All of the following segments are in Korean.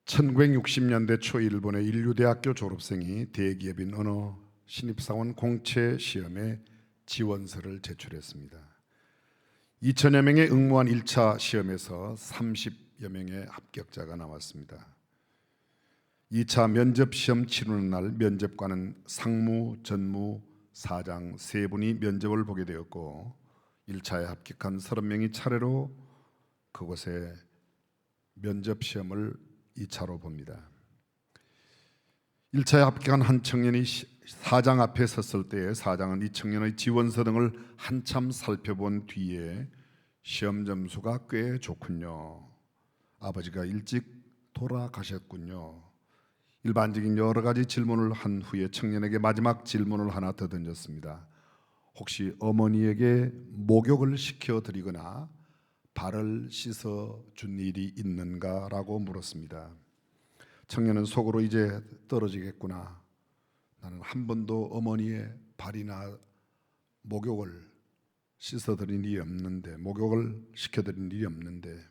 1960년대 초 일본의 인류대학교 졸업생이 대기업인 어느 신입사원 공채 시험에 지원서를 제출했습니다. 2천여 명의 응모한 1차 시험에서 30여 명의 합격자가 나왔습니다. 2차 면접 시험 치르는 날 면접관은 상무, 전무, 사장 세 분이 면접을 보게 되었고 1차에 합격한 30명이 차례로 그곳에 면접 시험을 2차로 봅니다. 1차에 합격한 한 청년이 사장 앞에 섰을 때에 사장은 이 청년의 지원서 등을 한참 살펴본 뒤에 시험 점수가 꽤 좋군요. 아버지가 일찍 돌아가셨군요. 일반적인 여러 가지 질문을 한 후에 청년에게 마지막 질문을 하나 더 던졌습니다. 혹시 어머니에게 목욕을 시켜드리거나 발을 씻어준 일이 있는가라고 물었습니다. 청년은 속으로 이제 떨어지겠구나. 나는 한 번도 어머니의 발이나 목욕을 씻어드린 일이 없는데, 목욕을 시켜드린 일이 없는데.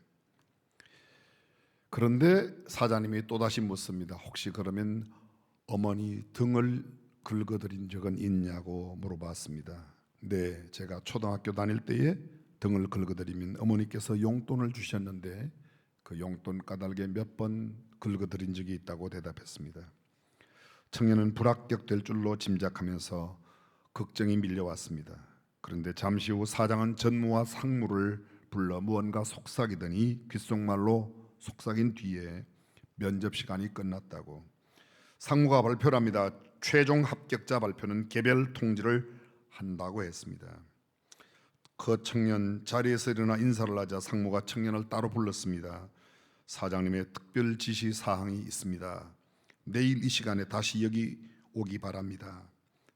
그런데 사장님이 또다시 묻습니다. 혹시 그러면 어머니 등을 긁어드린 적은 있냐고 물어봤습니다. 네, 제가 초등학교 다닐 때에 등을 긁어드리면 어머니께서 용돈을 주셨는데 그 용돈 까닭에 몇 번 긁어드린 적이 있다고 대답했습니다. 청년은 불합격될 줄로 짐작하면서 걱정이 밀려왔습니다. 그런데 잠시 후 사장은 전무와 상무를 불러 무언가 속삭이더니 귓속말로 속삭인 뒤에 면접 시간이 끝났다고. 상무가 발표를 합니다. 최종 합격자 발표는 개별 통지를 한다고 했습니다. 그 청년 자리에서 일어나 인사를 하자 상무가 청년을 따로 불렀습니다. 사장님의 특별 지시 사항이 있습니다. 내일 이 시간에 다시 여기 오기 바랍니다.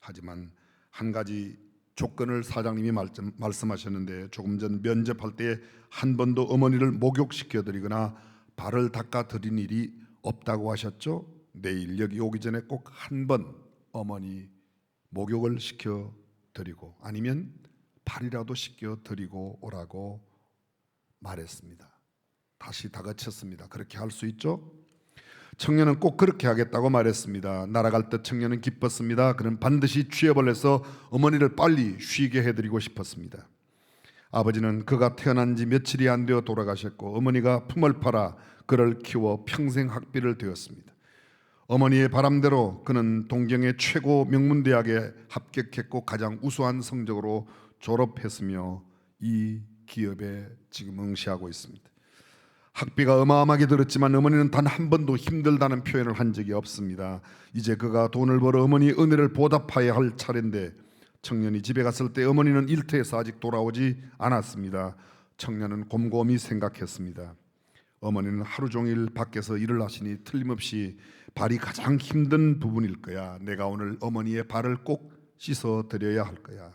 하지만 한 가지 조건을 사장님이 말씀하셨는데, 조금 전 면접할 때 한 번도 어머니를 목욕시켜드리거나 발을 닦아드린 일이 없다고 하셨죠? 내일 여기 오기 전에 꼭 한 번 어머니 목욕을 시켜드리고 아니면 발이라도 씻겨드리고 오라고 말했습니다. 다시 다그쳤습니다. 그렇게 할 수 있죠? 청년은 꼭 그렇게 하겠다고 말했습니다. 날아갈 때 청년은 기뻤습니다. 그는 반드시 취업을 해서 어머니를 빨리 쉬게 해드리고 싶었습니다. 아버지는 그가 태어난 지 며칠이 안 되어 돌아가셨고 어머니가 품을 팔아 그를 키워 평생 학비를 되었습니다. 어머니의 바람대로 그는 동경의 최고 명문대학에 합격했고 가장 우수한 성적으로 졸업했으며 이 기업에 지금 응시하고 있습니다. 학비가 어마어마하게 들었지만 어머니는 단 한 번도 힘들다는 표현을 한 적이 없습니다. 이제 그가 돈을 벌어 어머니의 은혜를 보답해야 할 차례인데 청년이 집에 갔을 때 어머니는 일터에서 아직 돌아오지 않았습니다. 청년은 곰곰이 생각했습니다. 어머니는 하루 종일 밖에서 일을 하시니 틀림없이 발이 가장 힘든 부분일 거야. 내가 오늘 어머니의 발을 꼭 씻어드려야 할 거야.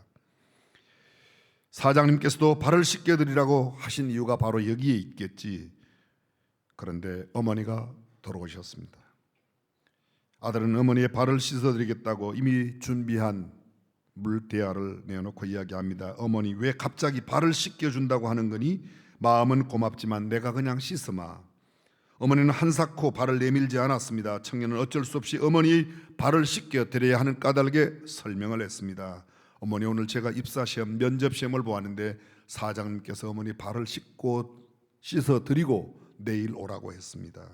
사장님께서도 발을 씻겨드리라고 하신 이유가 바로 여기에 있겠지. 그런데 어머니가 돌아오셨습니다. 아들은 어머니의 발을 씻어드리겠다고 이미 준비한 물대야를 내어놓고 이야기합니다. 어머니, 왜 갑자기 발을 씻겨준다고 하는 거니? 마음은 고맙지만 내가 그냥 씻어마. 어머니는 한사코 발을 내밀지 않았습니다. 청년은 어쩔 수 없이 어머니의 발을 씻겨드려야 하는 까닭에 설명을 했습니다. 어머니, 오늘 제가 입사시험 면접시험을 보았는데 사장님께서 어머니 발을 씻어드리고 내일 오라고 했습니다.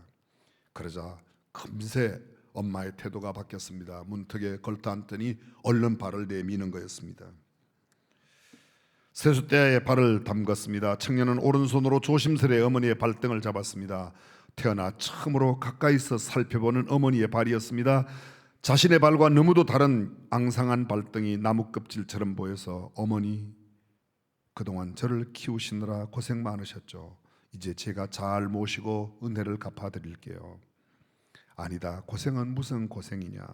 그러자 금세 엄마의 태도가 바뀌었습니다. 문턱에 걸터앉더니 얼른 발을 내미는 거였습니다. 세숫대야에 발을 담갔습니다. 청년은 오른손으로 조심스레 어머니의 발등을 잡았습니다. 태어나 처음으로 가까이서 살펴보는 어머니의 발이었습니다. 자신의 발과 너무도 다른 앙상한 발등이 나무 껍질처럼 보여서 어머니, 그동안 저를 키우시느라 고생 많으셨죠. 이제 제가 잘 모시고 은혜를 갚아드릴게요. 아니다, 고생은 무슨 고생이냐.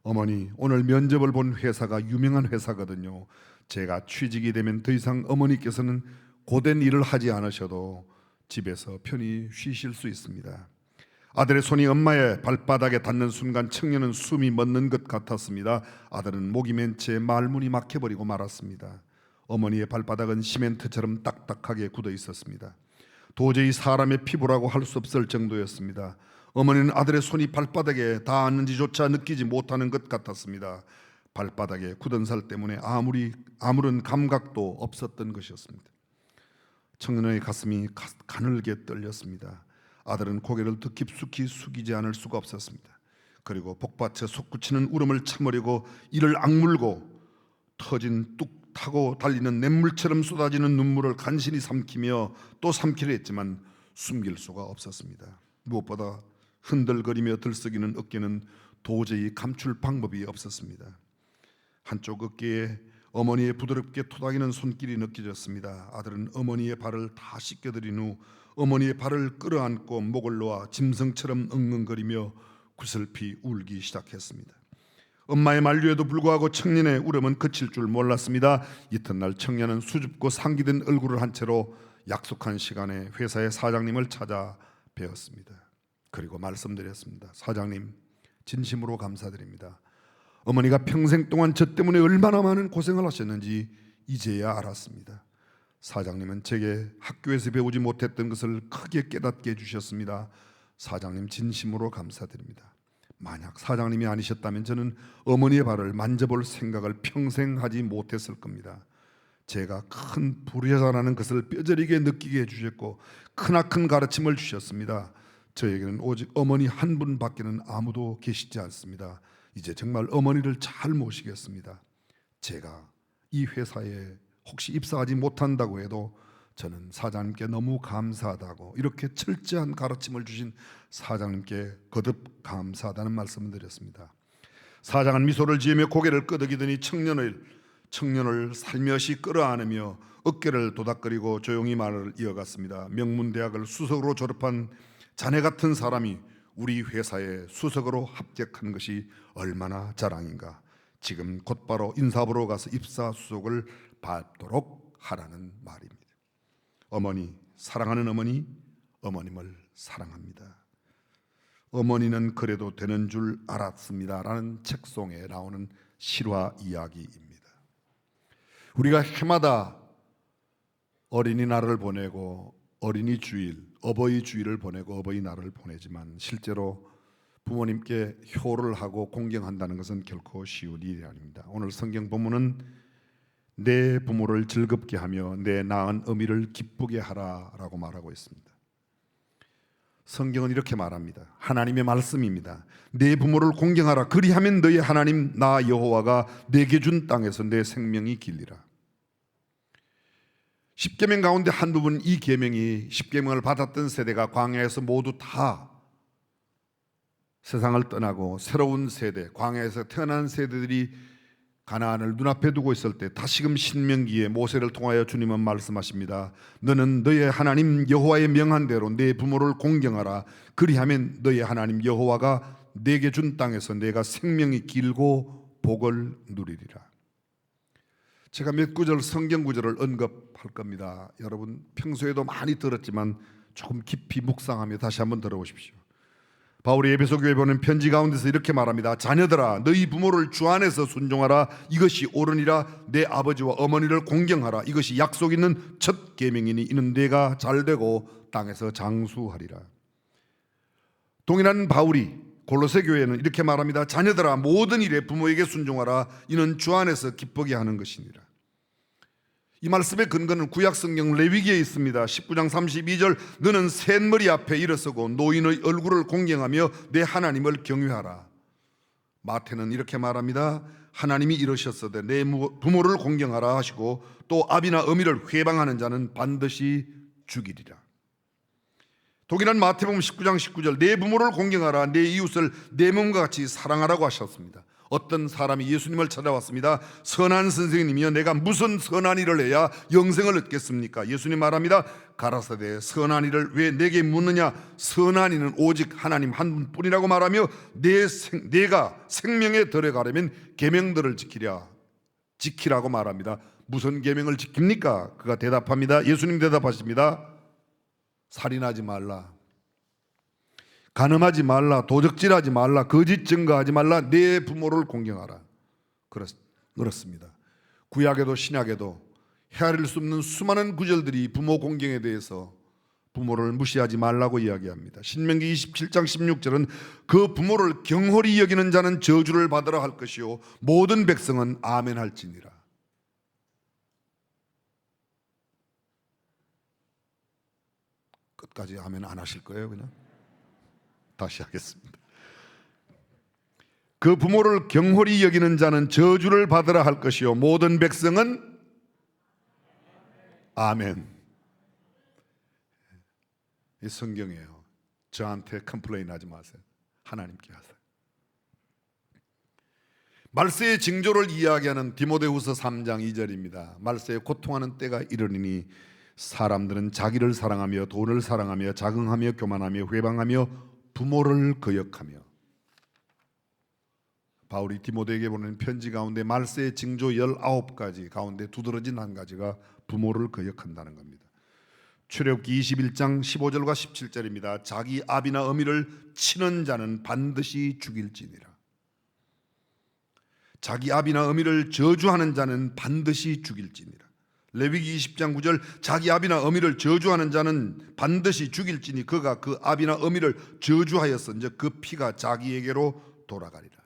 어머니, 오늘 면접을 본 회사가 유명한 회사거든요. 제가 취직이 되면 더 이상 어머니께서는 고된 일을 하지 않으셔도 집에서 편히 쉬실 수 있습니다. 아들의 손이 엄마의 발바닥에 닿는 순간 청년은 숨이 멎는 것 같았습니다. 아들은 목이 맨 채 말문이 막혀버리고 말았습니다. 어머니의 발바닥은 시멘트처럼 딱딱하게 굳어 있었습니다. 도저히 사람의 피부라고 할 수 없을 정도였습니다. 어머니는 아들의 손이 발바닥에 닿았는지조차 느끼지 못하는 것 같았습니다. 발바닥에 굳은 살 때문에 아무런 감각도 없었던 것이었습니다. 청년의 가슴이 가늘게 떨렸습니다. 아들은 고개를 더 깊숙이 숙이지 않을 수가 없었습니다. 그리고 복받쳐 솟구치는 울음을 참으려고 이를 악물고 터진 뚝 타고 달리는 냇물처럼 쏟아지는 눈물을 간신히 삼키며 또 삼키려 했지만 숨길 수가 없었습니다. 무엇보다 흔들거리며 들썩이는 어깨는 도저히 감출 방법이 없었습니다. 한쪽 어깨에 어머니의 부드럽게 토닥이는 손길이 느껴졌습니다. 아들은 어머니의 발을 다 씻겨드린 후 어머니의 발을 끌어안고 목을 놓아 짐승처럼 엉엉거리며 구슬피 울기 시작했습니다. 엄마의 만류에도 불구하고 청년의 울음은 그칠 줄 몰랐습니다. 이튿날 청년은 수줍고 상기된 얼굴을 한 채로 약속한 시간에 회사의 사장님을 찾아 뵈었습니다. 그리고 말씀드렸습니다. 사장님, 진심으로 감사드립니다. 어머니가 평생 동안 저 때문에 얼마나 많은 고생을 하셨는지 이제야 알았습니다. 사장님은 제게 학교에서 배우지 못했던 것을 크게 깨닫게 해주셨습니다. 사장님, 진심으로 감사드립니다. 만약 사장님이 아니셨다면 저는 어머니의 발을 만져볼 생각을 평생 하지 못했을 겁니다. 제가 큰 불효자라는 것을 뼈저리게 느끼게 해주셨고 크나큰 가르침을 주셨습니다. 저에게는 오직 어머니 한 분밖에는 아무도 계시지 않습니다. 이제 정말 어머니를 잘 모시겠습니다. 제가 이 회사에 혹시 입사하지 못한다고 해도 저는 사장님께 너무 감사하다고, 이렇게 철저한 가르침을 주신 사장님께 거듭 감사하다는 말씀을 드렸습니다. 사장은 미소를 지으며 고개를 끄덕이더니 청년을 살며시 끌어안으며 어깨를 도닥거리고 조용히 말을 이어갔습니다. 명문대학을 수석으로 졸업한 자네 같은 사람이 우리 회사에 수석으로 합격한 것이 얼마나 자랑인가. 지금 곧바로 인사부로 가서 입사 수속을 밟도록 하라는 말입니다. 어머니, 사랑하는 어머니, 어머님을 사랑합니다. 어머니는 그래도 되는 줄 알았습니다 라는 책송에 나오는 실화 이야기입니다. 우리가 해마다 어린이날을 보내고 어린이 주일, 어버이 주일을 보내고 어버이날을 보내지만 실제로 부모님께 효를 하고 공경한다는 것은 결코 쉬운 일이 아닙니다. 오늘 성경 본문은 내 부모를 즐겁게 하며 내 낳은 어미를 기쁘게 하라라고 말하고 있습니다. 성경은 이렇게 말합니다. 하나님의 말씀입니다. 내 부모를 공경하라. 그리하면 너희 하나님 나 여호와가 내게 준 땅에서 내 생명이 길리라. 10계명 가운데 한 부분, 이 계명이 10계명을 받았던 세대가 광야에서 모두 다 세상을 떠나고 새로운 세대, 광야에서 태어난 세대들이 가나안을 눈앞에 두고 있을 때 다시금 신명기에 모세를 통하여 주님은 말씀하십니다. 너는 너의 하나님 여호와의 명한 대로 내 부모를 공경하라. 그리하면 너의 하나님 여호와가 내게 준 땅에서 내가 생명이 길고 복을 누리리라. 제가 몇 구절 성경 구절을 언급할 겁니다. 여러분 평소에도 많이 들었지만 조금 깊이 묵상하며 다시 한번 들어보십시오. 바울이 에베소 교회에 보낸 편지 가운데서 이렇게 말합니다. 자녀들아, 너희 부모를 주 안에서 순종하라. 이것이 옳으니라. 내 아버지와 어머니를 공경하라. 이것이 약속 있는 첫 계명이니 이는 내가 잘되고 땅에서 장수하리라. 동일한 바울이 골로새 교회에는 이렇게 말합니다. 자녀들아, 모든 일에 부모에게 순종하라. 이는 주 안에서 기쁘게 하는 것이니라. 이 말씀의 근거는 구약성경 레위기에 있습니다. 19장 32절 너는 셋머리 앞에 일어서고 노인의 얼굴을 공경하며 내 하나님을 경외하라. 마태는 이렇게 말합니다. 하나님이 이르셨으되 내 부모를 공경하라 하시고 또 아비나 어미를 회방하는 자는 반드시 죽이리라. 독일한 마태복음 19장 19절 내 부모를 공경하라. 내 이웃을 내 몸과 같이 사랑하라고 하셨습니다. 어떤 사람이 예수님을 찾아왔습니다. 선한 선생님이여 내가 무슨 선한 일을 해야 영생을 얻겠습니까? 예수님 말합니다. 가라사대 선한 일을 왜 내게 묻느냐? 선한 이는 오직 하나님 한 분뿐이라고 말하며 내가 생명에 들어가려면 계명들을 지키라고 말합니다. 무슨 계명을 지킵니까? 그가 대답합니다. 예수님 대답하십니다. 살인하지 말라, 간음하지 말라, 도적질하지 말라, 거짓 증거하지 말라, 내 부모를 공경하라. 그렇습니다. 구약에도 신약에도 헤아릴 수 없는 수많은 구절들이 부모 공경에 대해서 부모를 무시하지 말라고 이야기합니다. 신명기 27장 16절은 그 부모를 경홀히 여기는 자는 저주를 받으라 할 것이요 모든 백성은 아멘 할지니라. 끝까지 아멘 안 하실 거예요? 그냥 다시 하겠습니다. 그 부모를 경홀히 여기는 자는 저주를 받으라 할 것이요 모든 백성은 아멘. 이 성경이에요. 저한테 컴플레인 하지 마세요. 하나님께 하세요. 말세의 징조를 이야기하는 디모데후서 3장 2절입니다. 말세에 고통하는 때가 이르리니 사람들은 자기를 사랑하며 돈을 사랑하며 자긍하며 교만하며 회방하며 부모를 거역하며. 바울이 디모데에게 보낸 편지 가운데 말세의 징조 19가지 가운데 두드러진 한 가지가 부모를 거역한다는 겁니다. 출애굽기 21장 15절과 17절입니다. 자기 아비나 어미를 치는 자는 반드시 죽일지니라. 자기 아비나 어미를 저주하는 자는 반드시 죽일지니라. 레위기 20장 9절 자기 아비나 어미를 저주하는 자는 반드시 죽일지니 그가 그 아비나 어미를 저주하였은즉 그 피가 자기에게로 돌아가리라.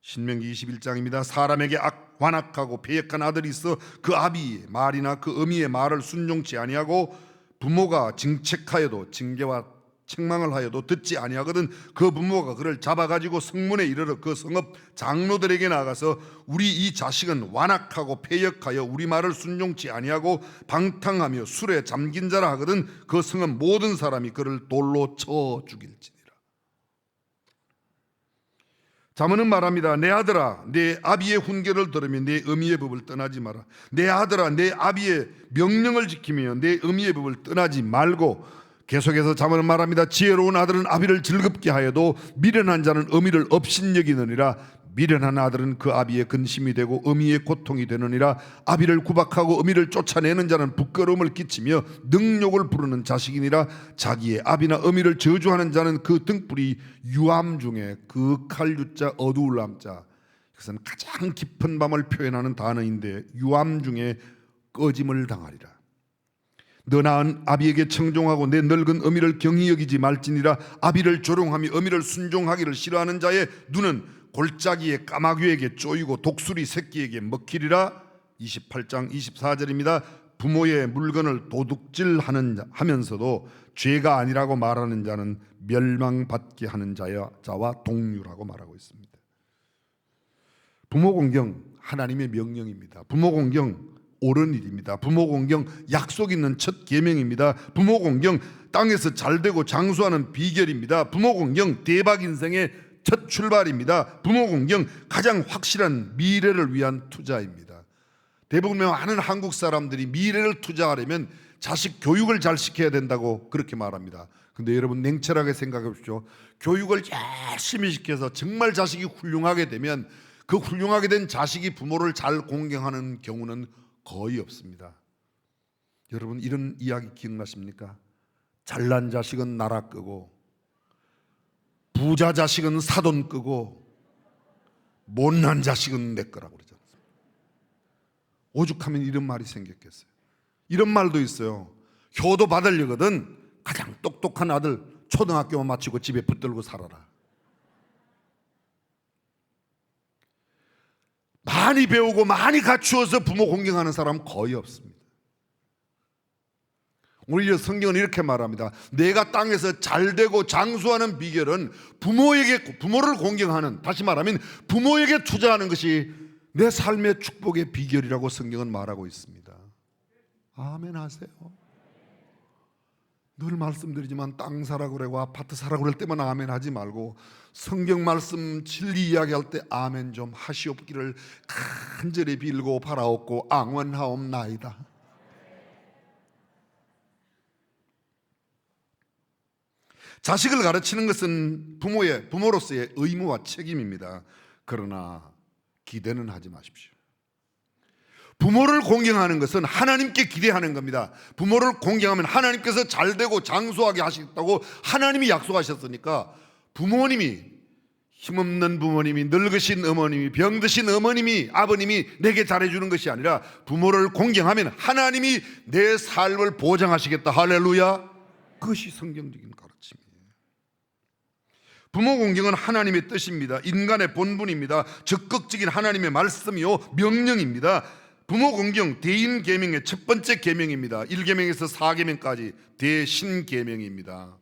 신명기 21장입니다. 사람에게 완악하고 패역한 아들이 있어 그 아비의 말이나 그 어미의 말을 순종치 아니하고 부모가 징책하여도 징계와 책망을 하여도 듣지 아니하거든 그 부모가 그를 잡아가지고 성문에 이르러 그 성읍 장로들에게 나가서 우리 이 자식은 완악하고 패역하여 우리 말을 순종치 아니하고 방탕하며 술에 잠긴 자라 하거든 그 성읍 모든 사람이 그를 돌로 쳐 죽일지니라. 자문은 말합니다. 내 아들아 내 아비의 훈계를 들으며 내 어미의 법을 떠나지 마라. 내 아들아 내 아비의 명령을 지키며 내 어미의 법을 떠나지 말고. 계속해서 자문은 말합니다. 지혜로운 아들은 아비를 즐겁게 하여도 미련한 자는 어미를 업신여기느니라. 미련한 아들은 그 아비의 근심이 되고 어미의 고통이 되느니라. 아비를 구박하고 어미를 쫓아내는 자는 부끄러움을 끼치며 능욕을 부르는 자식이니라. 자기의 아비나 어미를 저주하는 자는 그 등불이 유암 중에 그 칼유자 어두울 암자, 그것은 가장 깊은 밤을 표현하는 단어인데 유암 중에 꺼짐을 당하리라. 너 낳은 아비에게 청종하고 내 늙은 어미를 경히 여기지 말지니라. 아비를 조롱하며 어미를 순종하기를 싫어하는 자의 눈은 골짜기의 까마귀에게 쪼이고 독수리 새끼에게 먹히리라. 28장 24절입니다. 부모의 물건을 도둑질하면서도 죄가 아니라고 말하는 자는 멸망받게 하는 자와 동류라고 말하고 있습니다. 부모 공경 하나님의 명령입니다. 부모 공경 옳은 일입니다. 부모 공경 약속 있는 첫 계명입니다. 부모 공경 땅에서 잘되고 장수하는 비결입니다. 부모 공경 대박 인생의 첫 출발입니다. 부모 공경 가장 확실한 미래를 위한 투자입니다. 대부분 많은 한국 사람들이 미래를 투자하려면 자식 교육을 잘 시켜야 된다고 그렇게 말합니다. 근데 여러분 냉철하게 생각해 보십시오. 교육을 열심히 시켜서 정말 자식이 훌륭하게 되면 그 훌륭하게 된 자식이 부모를 잘 공경하는 경우는 거의 없습니다. 여러분 이런 이야기 기억나십니까? 잘난 자식은 나라 끄고 부자 자식은 사돈 끄고 못난 자식은 내 거라고 그러지 않습니까? 오죽하면 이런 말이 생겼겠어요. 이런 말도 있어요. 효도 받으려거든 가장 똑똑한 아들 초등학교만 마치고 집에 붙들고 살아라. 많이 배우고 많이 갖추어서 부모 공경하는 사람 거의 없습니다. 오히려 성경은 이렇게 말합니다. 내가 땅에서 잘되고 장수하는 비결은 부모를 공경하는, 다시 말하면 부모에게 투자하는 것이 내 삶의 축복의 비결이라고 성경은 말하고 있습니다. 아멘 하세요. 늘 말씀드리지만 땅 사라고 그러고 아파트 사라고 그럴 때만 아멘 하지 말고 성경 말씀 진리 이야기할 때 아멘 좀 하시옵기를 간절히 빌고 바라옵고 앙원하옵나이다. 자식을 가르치는 것은 부모로서의 의무와 책임입니다. 그러나 기대는 하지 마십시오. 부모를 공경하는 것은 하나님께 기대하는 겁니다. 부모를 공경하면 하나님께서 잘되고 장수하게 하시겠다고 하나님이 약속하셨으니까 부모님이, 힘없는 부모님이, 늙으신 어머님이, 병드신 어머님이, 아버님이 내게 잘해주는 것이 아니라 부모를 공경하면 하나님이 내 삶을 보장하시겠다. 할렐루야. 그것이 성경적인 가르침이에요. 부모 공경은 하나님의 뜻입니다. 인간의 본분입니다. 적극적인 하나님의 말씀이요 명령입니다. 부모 공경 대인 계명의 첫 번째 계명입니다. 1계명에서 4계명까지 대신계명입니다.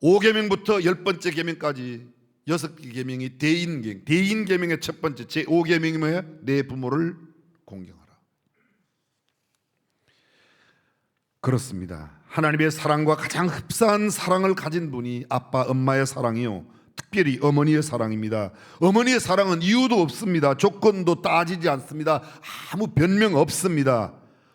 5계명부터 10번째 계명까지 6개 계명이 대인계명. 대인계명의 첫 번째 제5계명이 뭐예요? 내 부모를 공경하라. 그렇습니다. 하나님의 사랑과 가장 흡사한 사랑을 가진 분이 아빠, 엄마의 사랑이요, 특별히 어머니의 사랑입니다. 어머니의 사랑은 이유도 없습니다. 조건도 따지지 않습니다. 아무 변명 없습니다.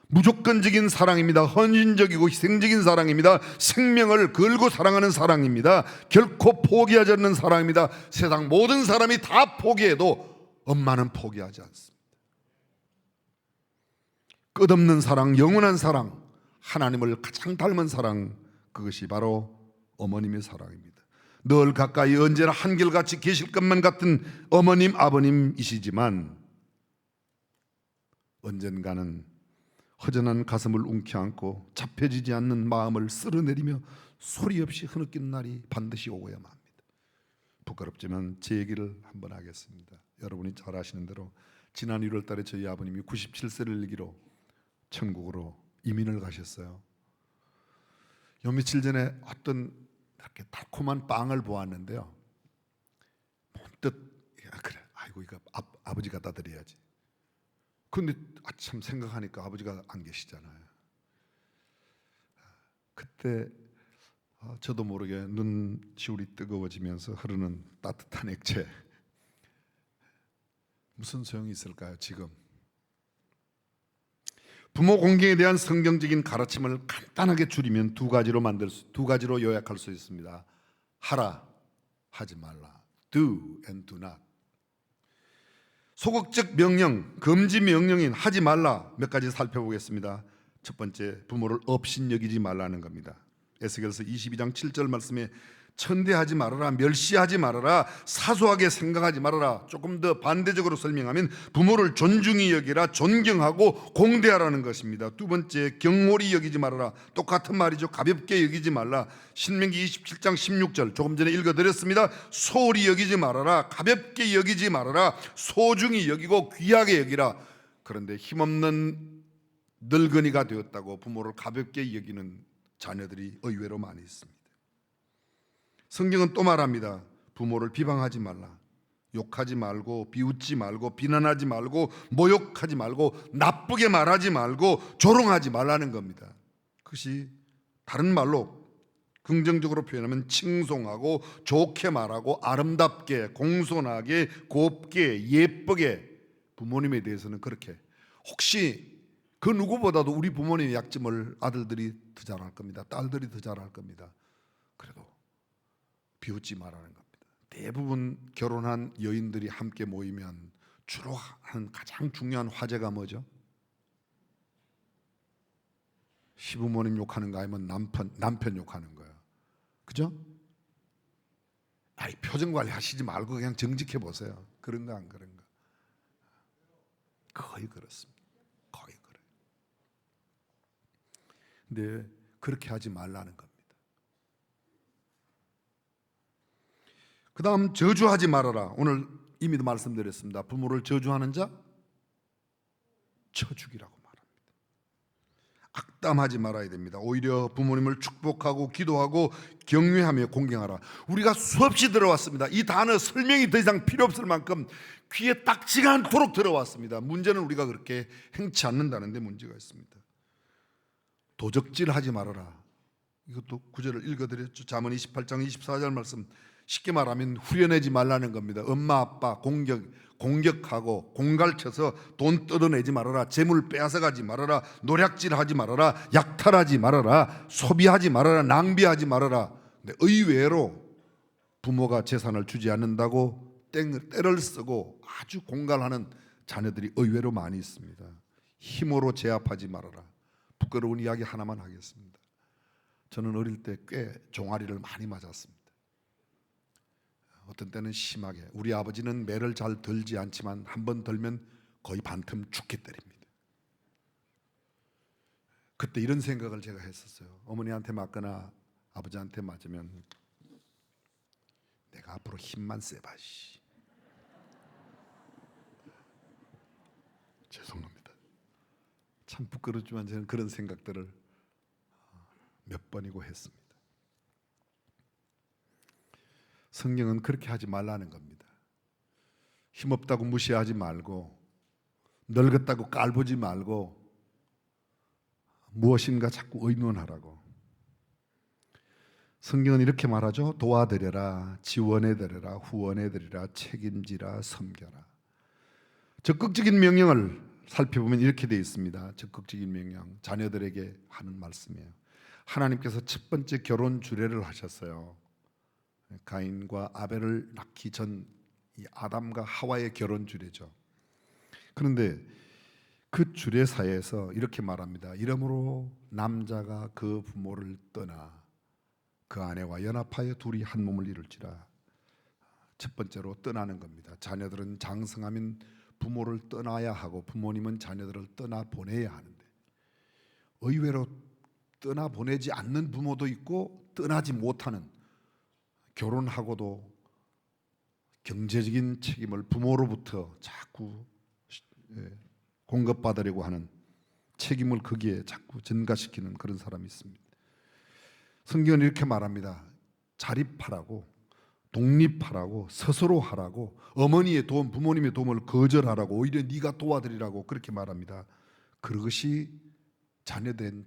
무조건적인 사랑입니다. 헌신적이고 희생적인 사랑입니다. 생명을 걸고 사랑하는 사랑입니다. 결코 포기하지 않는 사랑입니다. 세상 모든 사람이 다 포기해도 엄마는 포기하지 않습니다. 끝없는 사랑, 영원한 사랑, 하나님을 가장 닮은 사랑, 그것이 바로 어머님의 사랑입니다. 늘 가까이 언제나 한결같이 계실 것만 같은 어머님, 아버님이시지만 언젠가는 허전한 가슴을 움켜안고 잡혀지지 않는 마음을 쓸어내리며 소리 없이 흐느끼는 날이 반드시 오고야만 합니다. 부끄럽지만 제 얘기를 한번 하겠습니다. 여러분이 잘 아시는 대로 지난 1월 달에 저희 아버님이 97세를 일기로 천국으로 이민을 가셨어요. 요 며칠 전에 어떤 이렇게 달콤한 빵을 보았는데요, 문득 그래, 아이고 이거 아버지 갖다 드려야지. 근데 참 생각하니까 아버지가 안 계시잖아요. 그때 저도 모르게 눈시울이 뜨거워지면서 흐르는 따뜻한 액체, 무슨 소용이 있을까요? 지금 부모 공경에 대한 성경적인 가르침을 간단하게 줄이면 두 가지로 요약할 수 있습니다. 하라, 하지 말라. Do and do not. 소극적 명령, 금지 명령인 하지 말라 몇 가지 살펴보겠습니다. 첫 번째, 부모를 업신여기지 말라는 겁니다. 에스겔서 22장 7절 말씀에 천대하지 말아라, 멸시하지 말아라, 사소하게 생각하지 말아라. 조금 더 반대적으로 설명하면 부모를 존중히 여기라, 존경하고 공대하라는 것입니다. 두 번째, 경홀히 여기지 말아라. 똑같은 말이죠. 가볍게 여기지 말라. 신명기 27장 16절 조금 전에 읽어드렸습니다. 소홀히 여기지 말아라, 가볍게 여기지 말아라, 소중히 여기고 귀하게 여기라. 그런데 힘없는 늙은이가 되었다고 부모를 가볍게 여기는 자녀들이 의외로 많이 있습니다. 성경은 또 말합니다. 부모를 비방하지 말라. 욕하지 말고, 비웃지 말고, 비난하지 말고, 모욕하지 말고, 나쁘게 말하지 말고, 조롱하지 말라는 겁니다. 그것이 다른 말로 긍정적으로 표현하면 칭송하고, 좋게 말하고, 아름답게, 공손하게, 곱게, 예쁘게, 부모님에 대해서는 그렇게. 혹시 그 누구보다도 우리 부모님의 약점을 아들들이 더 잘할 겁니다. 딸들이 더 잘할 겁니다. 그래도 비웃지 말라는 겁니다. 대부분 결혼한 여인들이 함께 모이면 주로 하는 가장 중요한 화제가 뭐죠? 시부모님 욕하는 거 아니면 남편 욕하는 거예요. 그죠? 아이, 표정 관리 하시지 말고 그냥 정직해 보세요. 그런가 안 그런가? 거의 그렇습니다. 거의 그래요. 근데 그렇게 하지 말라는 겁니다. 그 다음 저주하지 말아라. 오늘 이미도 말씀드렸습니다. 부모를 저주하는 자 쳐 죽이라고 말합니다. 악담하지 말아야 됩니다. 오히려 부모님을 축복하고 기도하고 경외하며 공경하라. 우리가 수없이 들어왔습니다. 이 단어 설명이 더 이상 필요 없을 만큼 귀에 딱지가 않도록 들어왔습니다. 문제는 우리가 그렇게 행치 않는다는 데 문제가 있습니다. 도적질하지 말아라. 이것도 구절을 읽어드렸죠. 잠언 28장 24절 말씀, 쉽게 말하면 후려내지 말라는 겁니다. 엄마 아빠 공격하고 공갈쳐서 돈 뜯어내지 말아라, 재물 빼앗아가지 말아라, 노략질하지 말아라, 약탈하지 말아라, 소비하지 말아라, 낭비하지 말아라. 근데 의외로 부모가 재산을 주지 않는다고 때를 쓰고 아주 공갈하는 자녀들이 의외로 많이 있습니다. 힘으로 제압하지 말아라. 부끄러운 이야기 하나만 하겠습니다. 저는 어릴 때 꽤 종아리를 많이 맞았습니다. 어떤 때는 심하게. 우리 아버지는 매를 잘 들지 않지만 한 번 들면 거의 반틈 죽게 때립니다. 그때 이런 생각을 제가 했었어요. 어머니한테 맞거나 아버지한테 맞으면 내가 앞으로 힘만 세봐. 죄송합니다. 참 부끄럽지만 저는 그런 생각들을 몇 번이고 했습니다. 성경은 그렇게 하지 말라는 겁니다. 힘없다고 무시하지 말고, 늙었다고 깔보지 말고, 무엇인가 자꾸 의논하라고. 성경은 이렇게 말하죠. 도와드려라, 지원해드려라, 후원해드리라, 책임지라, 섬겨라. 적극적인 명령을 살펴보면 이렇게 되어 있습니다. 적극적인 명령, 자녀들에게 하는 말씀이에요. 하나님께서 첫 번째 결혼 주례를 하셨어요. 가인과 아벨을 낳기 전 이 아담과 하와의 결혼 주례죠. 그런데 그 주례사에서 이렇게 말합니다. 이러므로 남자가 그 부모를 떠나 그 아내와 연합하여 둘이 한 몸을 이룰지라. 첫 번째로 떠나는 겁니다. 자녀들은 장성하면 부모를 떠나야 하고 부모님은 자녀들을 떠나 보내야 하는데 의외로 떠나 보내지 않는 부모도 있고 떠나지 못하는, 결혼하고도 경제적인 책임을 부모로부터 자꾸 공급받으려고 하는, 책임을 거기에 자꾸 전가시키는 그런 사람이 있습니다. 성경은 이렇게 말합니다. 자립하라고, 독립하라고, 스스로 하라고, 어머니의 도움, 부모님의 도움을 거절하라고, 오히려 네가 도와드리라고 그렇게 말합니다. 그것이 자녀된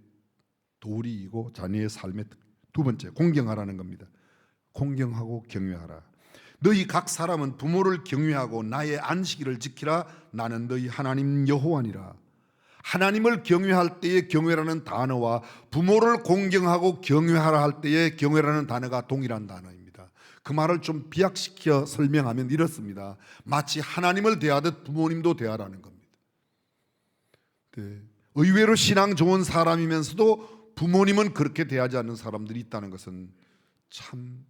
도리이고 자녀의 삶의 두 번째, 공경하라는 겁니다. 공경하고 경외하라. 너희 각 사람은 부모를 경외하고 나의 안식일을 지키라. 나는 너희 하나님 여호와니라. 하나님을 경외할 때의 경외라는 단어와 부모를 공경하고 경외하라 할 때의 경외라는 단어가 동일한 단어입니다. 그 말을 좀 비약시켜 설명하면 이렇습니다. 마치 하나님을 대하듯 부모님도 대하라는 겁니다. 네. 의외로 신앙 좋은 사람이면서도 부모님은 그렇게 대하지 않는 사람들이 있다는 것은 참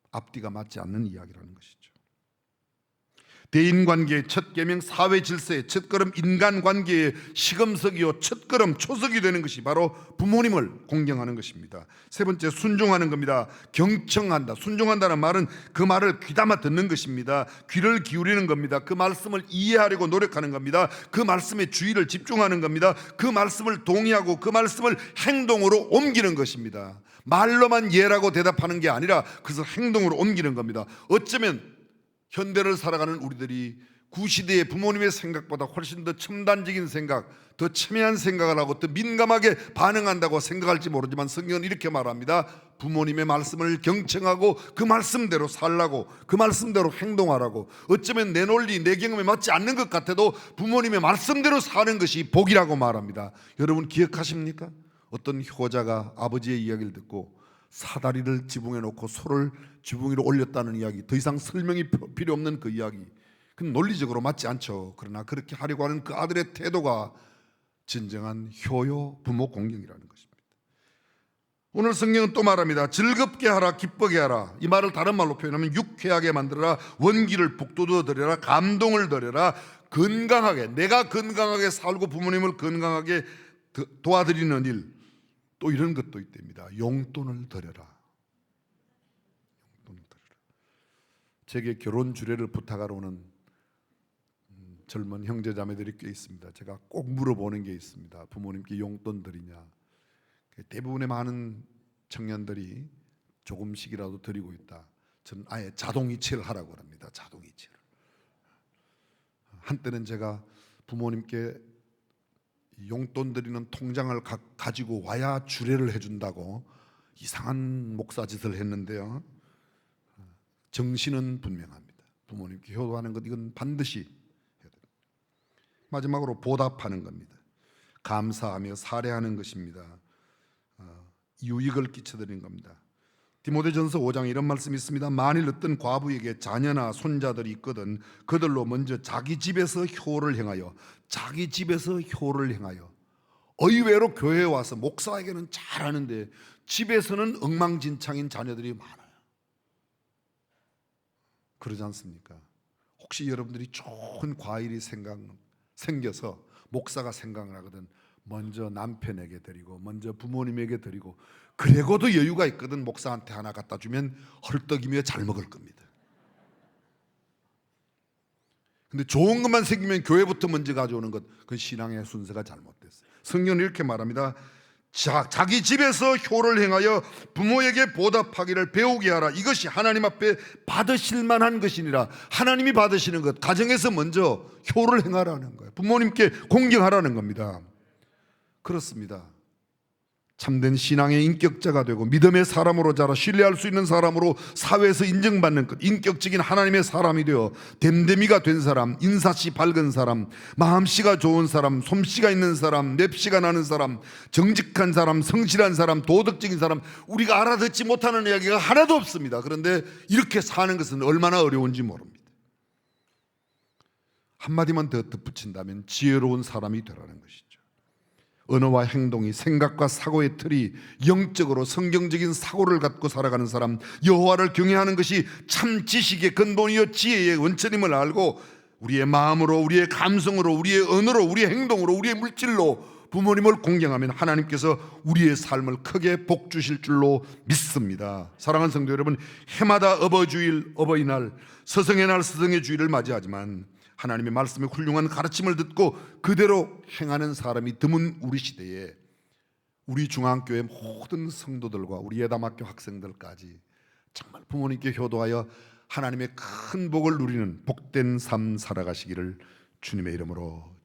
앞뒤가 맞지 않는 이야기라는 것이죠. 대인관계의 첫 계명, 사회 질서의 첫걸음, 인간관계의 시금석이요 첫걸음, 초석이 되는 것이 바로 부모님을 공경하는 것입니다. 세 번째, 순종하는 겁니다. 경청한다. 순종한다는 말은 그 말을 귀담아 듣는 것입니다. 귀를 기울이는 겁니다. 그 말씀을 이해하려고 노력하는 겁니다. 그 말씀에 주의를 집중하는 겁니다. 그 말씀을 동의하고 그 말씀을 행동으로 옮기는 것입니다. 말로만 예라고 대답하는 게 아니라 그것을 행동으로 옮기는 겁니다. 어쩌면 현대를 살아가는 우리들이 구시대의 부모님의 생각보다 훨씬 더 첨단적인 생각, 더 첨예한 생각을 하고 더 민감하게 반응한다고 생각할지 모르지만 성경은 이렇게 말합니다. 부모님의 말씀을 경청하고 그 말씀대로 살라고, 그 말씀대로 행동하라고. 어쩌면 내 논리, 내 경험에 맞지 않는 것 같아도 부모님의 말씀대로 사는 것이 복이라고 말합니다. 여러분 기억하십니까? 어떤 효자가 아버지의 이야기를 듣고 사다리를 지붕에 놓고 소를 지붕 위로 올렸다는 이야기, 더 이상 설명이 필요 없는 그 이야기, 그건 논리적으로 맞지 않죠. 그러나 그렇게 하려고 하는 그 아들의 태도가 진정한 효요 부모 공경이라는 것입니다. 오늘 성경은 또 말합니다. 즐겁게 하라, 기쁘게 하라. 이 말을 다른 말로 표현하면 유쾌하게 만들어라, 원기를 북돋워 드려라, 감동을 드려라, 건강하게, 내가 건강하게 살고 부모님을 건강하게 도와드리는 일. 또 이런 것도 있답니다. 용돈을 드려라. 용돈을 드려라. 제게 결혼 주례를 부탁하러 오는 젊은 형제 자매들이 꽤 있습니다. 제가 꼭 물어보는 게 있습니다. 부모님께 용돈 드리냐? 대부분의 많은 청년들이 조금씩이라도 드리고 있다. 저는 아예 자동이체를 하라고 합니다. 자동이체를. 한때는 제가 부모님께 용돈 드리는 통장을 가지고 와야 주례를 해준다고 이상한 목사짓을 했는데요. 정신은 분명합니다. 부모님께 효도하는 것, 이건 반드시 해야 됩니다. 마지막으로 보답하는 겁니다. 감사하며 살해하는 것입니다. 유익을 끼쳐드리는 겁니다. 디모데전서 5장에 이런 말씀이 있습니다. 만일 어떤 과부에게 자녀나 손자들이 있거든 그들로 먼저 자기 집에서 효를 행하여, 자기 집에서 효를 행하여. 의외로 교회에 와서 목사에게는 잘하는데 집에서는 엉망진창인 자녀들이 많아요. 그러지 않습니까? 혹시 여러분들이 좋은 과일이 생겨서 목사가 생각을 하거든 먼저 남편에게 드리고 먼저 부모님에게 드리고, 그래고도 여유가 있거든 목사한테 하나 갖다 주면 헐떡이며 잘 먹을 겁니다. 근데 좋은 것만 생기면 교회부터 먼저 가져오는 것, 그건 신앙의 순서가 잘못됐어요. 성경은 이렇게 말합니다. 자기 집에서 효를 행하여 부모에게 보답하기를 배우게 하라. 이것이 하나님 앞에 받으실 만한 것이니라. 하나님이 받으시는 것, 가정에서 먼저 효를 행하라는 거예요. 부모님께 공경하라는 겁니다. 그렇습니다. 참된 신앙의 인격자가 되고 믿음의 사람으로 자라 신뢰할 수 있는 사람으로 사회에서 인정받는 것, 인격적인 하나님의 사람이 되어 됨됨이가 된 사람, 인사씨 밝은 사람, 마음씨가 좋은 사람, 솜씨가 있는 사람, 냅씨가 나는 사람, 정직한 사람, 성실한 사람, 도덕적인 사람, 우리가 알아듣지 못하는 이야기가 하나도 없습니다. 그런데 이렇게 사는 것은 얼마나 어려운지 모릅니다. 한마디만 더 덧붙인다면 지혜로운 사람이 되라는 것이죠. 언어와 행동이, 생각과 사고의 틀이 영적으로 성경적인 사고를 갖고 살아가는 사람, 여호와를 경외하는 것이 참 지식의 근본이요 지혜의 원천임을 알고 우리의 마음으로, 우리의 감성으로, 우리의 언어로, 우리의 행동으로, 우리의 물질로 부모님을 공경하면 하나님께서 우리의 삶을 크게 복 주실 줄로 믿습니다. 사랑하는 성도 여러분, 해마다 어버주일, 어버이날, 서성의 날, 서성의 주일을 맞이하지만 하나님의 말씀의 훌륭한 가르침을 듣고 그대로 행하는 사람이 드문 우리 시대에 우리 중앙교회 모든 성도들과 우리 예담학교 학생들까지 정말 부모님께 효도하여 하나님의 큰 복을 누리는 복된 삶 살아가시기를 주님의 이름으로